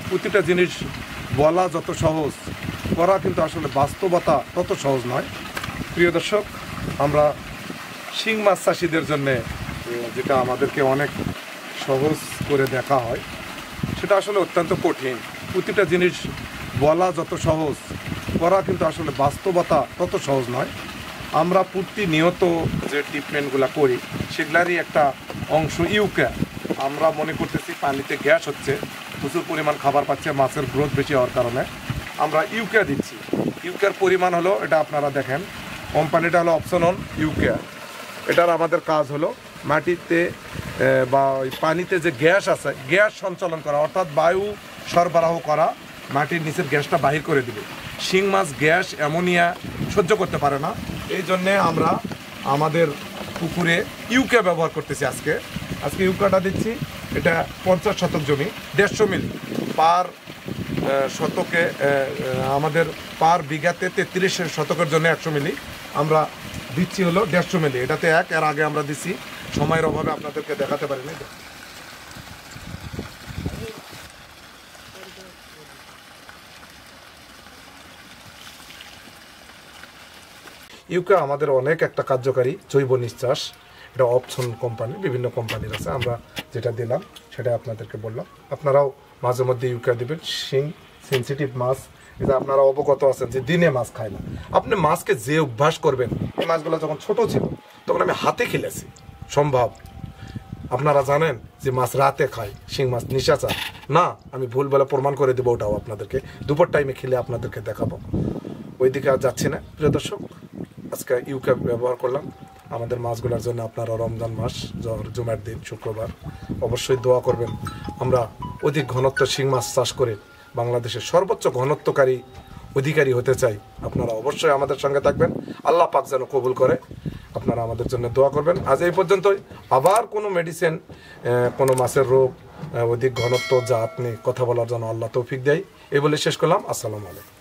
প্রতিটা জিনিস বলা যত সহজ, করা কিন্তু আসলে বাস্তবতা তত সহজ নয়। প্রিয় দর্শক, আমরা শিং মাছ চাষিদের জন্যে যেটা আমাদেরকে অনেক সহজ করে দেখা হয়, সেটা আসলে অত্যন্ত কঠিন। প্রতিটা জিনিস বলা যত সহজ, করা কিন্তু আসলে বাস্তবতা তত সহজ নয়। আমরা প্রতিনিয়ত যে ট্রিটমেন্টগুলো করি সেগুলারই একটা অংশ ইউকা। আমরা মনে করতেছি পানিতে গ্যাস হচ্ছে, প্রচুর পরিমাণ খাবার পাচ্ছে, মাছের গ্রোথ বেশি হওয়ার কারণে আমরা ইউকা দিচ্ছি। ইউকার পরিমাণ হলো, এটা আপনারা দেখেন, কোম্পানিটা হলো অপশনন ইউকা। এটার আমাদের কাজ হলো মাটিতে বা ওই পানিতে যে গ্যাস আছে, গ্যাস সঞ্চালন করা, অর্থাৎ বায়ু সরবরাহ করা, মাটির নিচের গ্যাসটা বাহির করে দিবে। শিং মাছ গ্যাস অ্যামোনিয়া সহ্য করতে পারে না, এই জন্যে আমরা আমাদের পুকুরে ইউকা ব্যবহার করতেছি। আজকে ইউকাটা দিচ্ছি। এটা 50 শতক জমি, 150 মিলি পার শতকে, আমাদের পার বিঘাতে 33 শতকের জন্য 100 মিলি আমরা দিচ্ছি হলো 150 মিলি। এটাতে এর আগে আমরা দিচ্ছি, সময়ের অভাবে আপনাদেরকে দেখাতে পারিনি। ইউকা আমাদের অনেক একটা কার্যকারী জৈব নিঃশ্বাস। এটা অপশন কোম্পানি, বিভিন্ন কোম্পানির আছে। আমরা যেটা দিলাম সেটা আপনাদেরকে বললাম। আপনারাও মাঝে মধ্যে ইউকা দেবেন। শিং সেন্সিটিভ মাছ, এটা আপনারা অবগত আছেন যে দিনে মাছ খায় না। আপনি মাছকে যে অভ্যাস করবেন, এই মাছগুলো যখন ছোট ছিল তখন আমি হাতে খেলেছি সম্ভব। আপনারা জানেন যে মাছ রাতে খায়, শিং মাছ নিশাচর না। আমি ভুলবেলা প্রমাণ করে দেবো, ওটাও আপনাদেরকে দুপুর টাইমে খেলে আপনাদেরকে দেখাবো। ওইদিকে আর যাচ্ছি না। প্রিয় দর্শক, আজকে ইউকা ব্যবহার করলাম আমাদের মাছগুলোর জন্য। আপনারা রমজান মাস, জুমার দিন শুক্রবার, অবশ্যই দোয়া করবেন। আমরা অধিক ঘনত্ব শিং মাছ চাষ করে বাংলাদেশের সর্বোচ্চ ঘনত্বকারী অধিকারী হতে চাই। আপনারা অবশ্যই আমাদের সঙ্গে থাকবেন। আল্লাহ পাক যেন কবুল করে। আপনারা আমাদের জন্য দোয়া করবেন। আজ এই পর্যন্তই। আবার কোনো মেডিসিন, কোনো মাছের রোগ, অধিক ঘনত্ব জাত নিয়ে কথা বলার জন্য আল্লাহ তৌফিক দেয়। এই বলে শেষ করলাম। আসসালামু আলাইকুম।